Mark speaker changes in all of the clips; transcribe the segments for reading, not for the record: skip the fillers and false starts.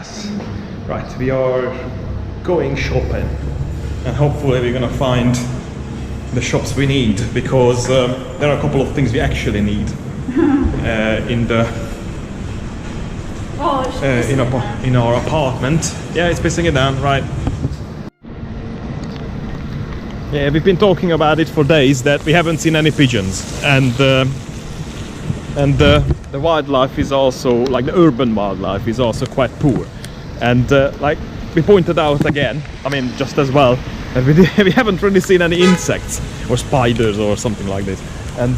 Speaker 1: Yes. Right, we are going shopping, and hopefully we're gonna find the shops we need, because there are a couple of things we actually need in the in our apartment. Yeah, it's pissing it down, right? Yeah, we've been talking about it for days that we haven't seen any pigeons, and the wildlife is also, like the urban wildlife is also quite poor, and like we pointed out again, I mean just as well, that we haven't really seen any insects or spiders or something like this. And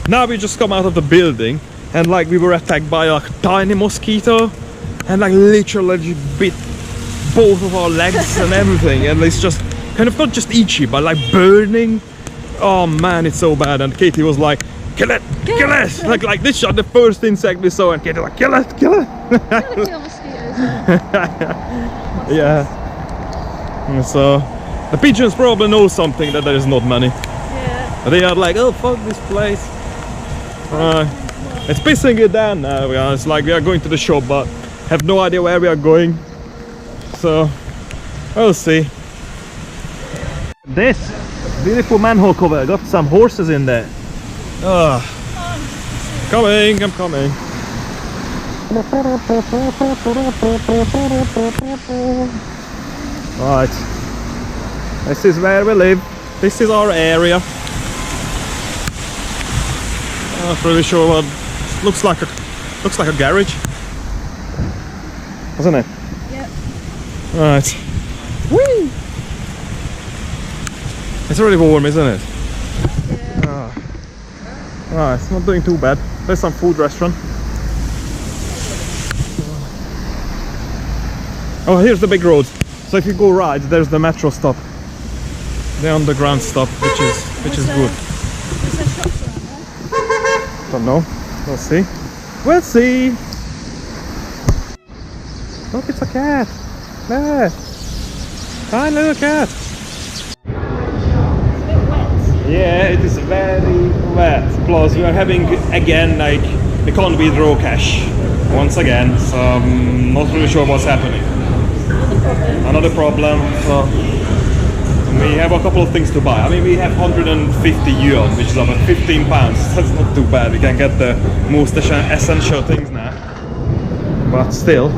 Speaker 1: now we just come out of the building, and like we were attacked by a tiny mosquito, and like literally bit both of our legs and everything, and it's just kind of not just itchy but like burning. Oh man, it's so bad. And Katie was like, kill it, kill it! Like this shot, the first insect we saw, and Katie was like, kill it, kill it!
Speaker 2: Kill mosquitoes.
Speaker 1: Yeah. And so the pigeons probably know something, that there is not many.
Speaker 2: Yeah.
Speaker 1: They are like, oh fuck this place. It's pissing it down now. It's like we are going to the shop but have no idea where we are going. So we'll see. This beautiful manhole cover got some horses in there. Coming, I'm coming. Right, this is where we live. This is our area. I'm not really sure what looks like a garage, doesn't it?
Speaker 2: Yep.
Speaker 1: Right. Whee! It's really warm, isn't it?
Speaker 2: Yeah.
Speaker 1: Right, it's not doing too bad. There's some food restaurant. Oh, here's the big road. So if you go right, there's the metro stop, the underground stop, which is good.
Speaker 2: Is there shops around there?
Speaker 1: Don't know. We'll see. We'll see. Look, it's a cat. There. Hi, little cat. Yeah, it is very wet. Plus, we are having again, like, we can't withdraw cash once again, so I'm not really sure what's happening. Another problem. So we have a couple of things to buy. I mean, we have 150 yuan, which is about 15 pounds. That's not too bad. We can get the most essential things now. But still.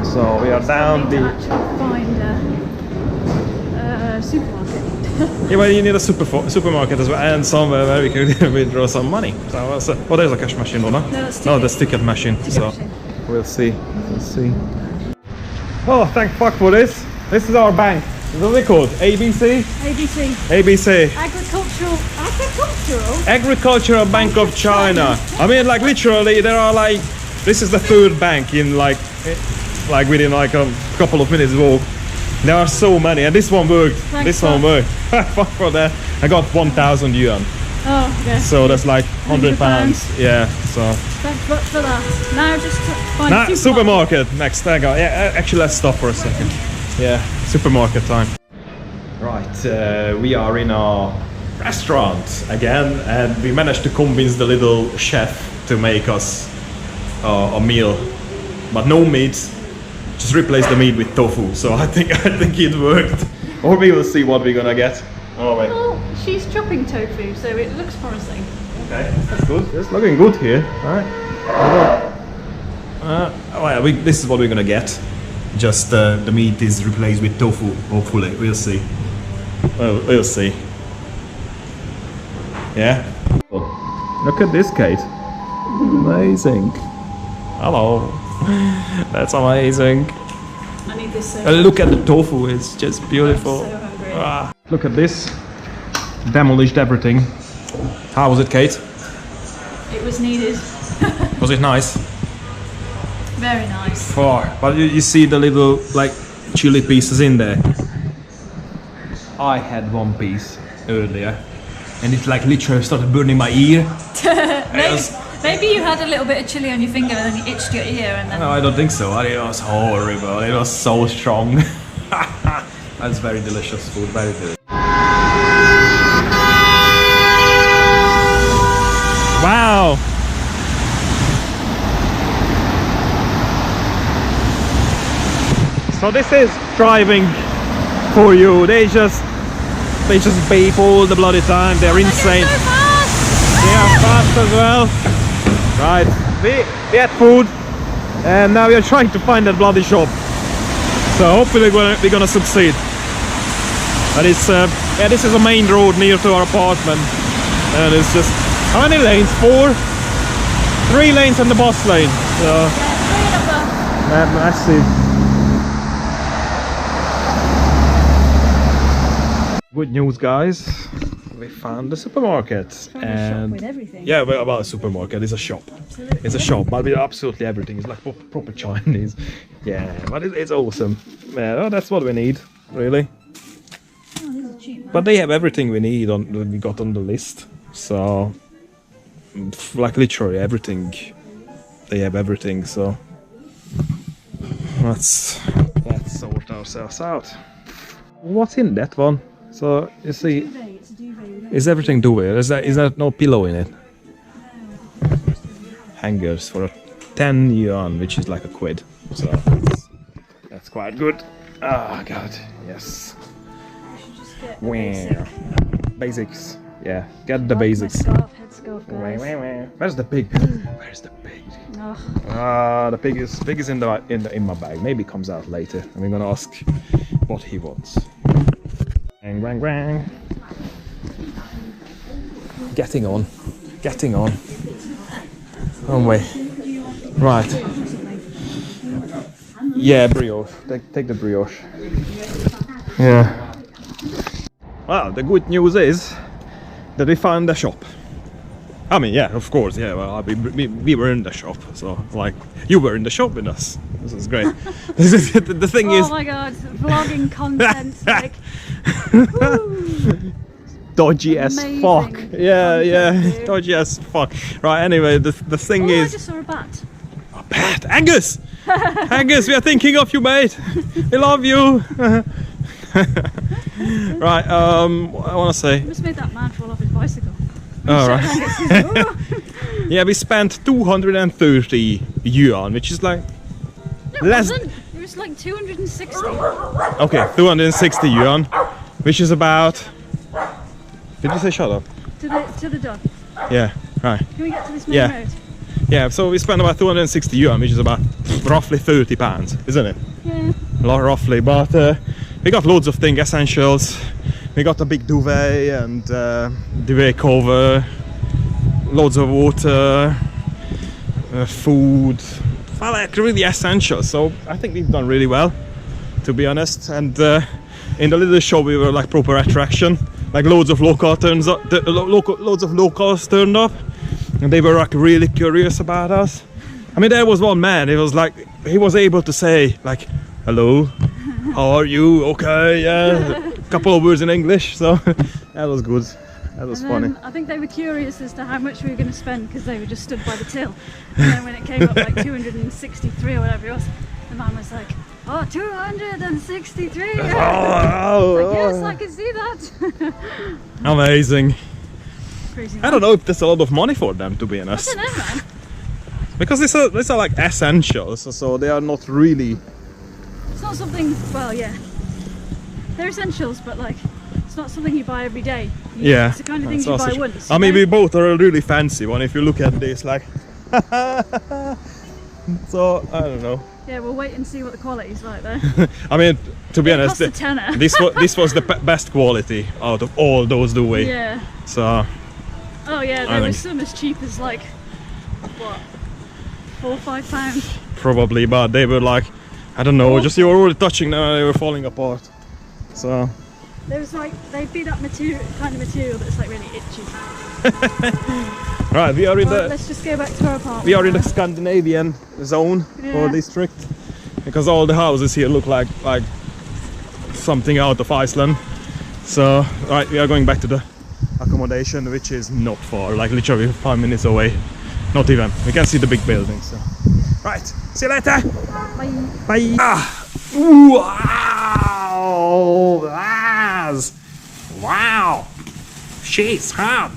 Speaker 1: So we are down the.
Speaker 2: Find a supermarket.
Speaker 1: Yeah, well, you need a supermarket as well, and somewhere where we could withdraw some money. So, oh, there's a cash machine, or no? No, that's ticket machine. We'll see. We'll see. Oh, thank fuck for this. This is our bank. What are they called? ABC?
Speaker 2: ABC.
Speaker 1: ABC.
Speaker 2: Agricultural
Speaker 1: Bank of China. I mean, like literally, there are like, this is the third bank in like within like a couple of minutes walk. There are so many, and this one worked. This one worked. Fuck for that. I got 1,000 yuan.
Speaker 2: Oh, okay.
Speaker 1: So that's like 100 pounds. Yeah. So.
Speaker 2: Thanks for that. Now just find a
Speaker 1: supermarket next. Hang on. Yeah. Actually, let's stop for a second. Yeah. Supermarket time. Right. We are in a restaurant again, and we managed to convince the little chef to make us a meal, but no meat. Just replace the meat with tofu. So I think it worked. Or we will see what we're gonna get. Oh wait.
Speaker 2: Well, she's chopping tofu, so it looks promising.
Speaker 1: Okay, that's good. It's looking good here. All right. Well, this is what we're gonna get. Just the meat is replaced with tofu. Hopefully, we'll see. Well, we'll see. Yeah. Oh, look at this, Kate. Amazing. Hello. That's amazing.
Speaker 2: I need this.
Speaker 1: Look at the tofu, it's just beautiful.
Speaker 2: I'm so hungry.
Speaker 1: Look at this. Demolished everything. How was it, Kate?
Speaker 2: It was needed.
Speaker 1: Was it nice?
Speaker 2: Very nice.
Speaker 1: But you see the little like chili pieces in there. I had one piece earlier, and it like literally started burning my ear.
Speaker 2: Maybe you had a little bit of chili on your finger and then you itched your ear and then...
Speaker 1: No, I don't think so. It was horrible. It was so strong. That's very delicious food. Very delicious. Wow. So this is driving for you. They just beep all the bloody time. They're insane.
Speaker 2: So fast.
Speaker 1: They are fast as well. Right, we had food, and now we are trying to find that bloody shop. So hopefully we're gonna succeed. But it's yeah, this is a main road near to our apartment, and it's just how many lanes? 4, 3 lanes and the bus lane. So
Speaker 2: Yeah, 3 of them.
Speaker 1: massive. Good news, guys. We found the supermarket.
Speaker 2: Found a shop with everything.
Speaker 1: Yeah, well, a supermarket is a shop.
Speaker 2: Absolutely.
Speaker 1: It's a shop, but with absolutely everything. It's like proper Chinese. Yeah, but it's awesome. Yeah, that's what we need, really.
Speaker 2: Oh, these are cheap, man.
Speaker 1: But they have everything we need we got on the list. So, like literally everything. They have everything. So let's sort ourselves out. What's in that one? So you see,
Speaker 2: It's a duvet.
Speaker 1: is everything duvet? Is there no pillow in it? Hangers for 10 yuan, which is like a quid. So that's quite good. Oh god, yes.
Speaker 2: You should just get
Speaker 1: Wow. Basics. Yeah, get the
Speaker 2: my
Speaker 1: basics.
Speaker 2: scarf, head scarf, guys.
Speaker 1: Where's the pig? Where's the pig?
Speaker 2: Oh,
Speaker 1: Ah, the pig is in my bag. Maybe it comes out later. I'm gonna ask what he wants. Bang, bang, bang. Getting on. On way. Right. Yeah, brioche. Take the brioche. Yeah. Well, the good news is that we found a shop. I mean, yeah, of course, yeah. Well, we were in the shop, so like you were in the shop with us. This is great. The thing is,
Speaker 2: oh my god, vlogging content, like,
Speaker 1: dodgy as
Speaker 2: amazing
Speaker 1: fuck. Yeah,
Speaker 2: content, dude.
Speaker 1: dodgy as fuck. Right. Anyway, the thing
Speaker 2: I
Speaker 1: is,
Speaker 2: just saw a bat.
Speaker 1: a bat. Angus, Angus, we are thinking of you, mate. We love you. Right. I want to say.
Speaker 2: Just made that man fall off his bicycle.
Speaker 1: All right. Yeah, we spent 230 yuan, which is like
Speaker 2: No, it
Speaker 1: less.
Speaker 2: wasn't. It was like 260.
Speaker 1: Okay, 260 yuan, which is about. Did you say shut up?
Speaker 2: To the dog.
Speaker 1: Yeah. Right.
Speaker 2: Can we get to this main
Speaker 1: Yeah.
Speaker 2: road?
Speaker 1: Yeah. So we spent about 260 yuan, which is about roughly 30 pounds, isn't it?
Speaker 2: Yeah.
Speaker 1: Roughly, but we got loads of things, essentials. We got a big duvet and duvet cover, loads of water, food, well, like really essential. So I think we've done really well, to be honest. And in the little shop we were like proper attraction, like loads of locals turned up, loads of locals turned up, and they were like really curious about us. I mean, there was one man. He was like, he was able to say like, "Hello, how are you? Okay, yeah." Couple of words in English, so that was good. That was funny.
Speaker 2: I think they were curious as to how much we were going to spend because they were just stood by the till. And then when it came up like 263 or whatever it was, the man was like, "Oh, 263!" Like, yes, I can see that.
Speaker 1: Amazing.
Speaker 2: Crazy.
Speaker 1: I don't know if there's a lot of money for them, to be
Speaker 2: I
Speaker 1: honest,
Speaker 2: don't know, man.
Speaker 1: because these are like essentials, so they are not really.
Speaker 2: It's not something. Well, yeah, they're essentials, but like, it's not something you buy every day.
Speaker 1: Yeah,
Speaker 2: It's the kind of things
Speaker 1: that's
Speaker 2: you buy
Speaker 1: also-
Speaker 2: once.
Speaker 1: I
Speaker 2: you
Speaker 1: mean,
Speaker 2: know?
Speaker 1: we both are a really fancy one. If you look at this, like, so I don't know.
Speaker 2: Yeah, we'll wait and see what the quality's like there.
Speaker 1: I mean, to be
Speaker 2: It
Speaker 1: honest,
Speaker 2: cost a tenner.
Speaker 1: this was the best quality out of all those duvet.
Speaker 2: Yeah.
Speaker 1: So
Speaker 2: Oh yeah,
Speaker 1: I
Speaker 2: there was
Speaker 1: think-
Speaker 2: some as cheap as like what, £4 or £5.
Speaker 1: probably, but they were like, I don't know, just you were already touching them and they were falling apart. So
Speaker 2: There was like they'd be that kind of material that's like really itchy.
Speaker 1: right, we are in
Speaker 2: Well,
Speaker 1: the
Speaker 2: let's just go back to our apartment.
Speaker 1: we are in the
Speaker 2: now.
Speaker 1: Scandinavian zone or
Speaker 2: Yeah.
Speaker 1: district, because all the houses here look like something out of Iceland. So right, we are going back to the accommodation, which is not far, like literally 5 minutes away. Not even. We can see the big buildings. So. Right, see you later.
Speaker 2: Bye.
Speaker 1: Bye. Ah. Wow. That's, wow. She's hot.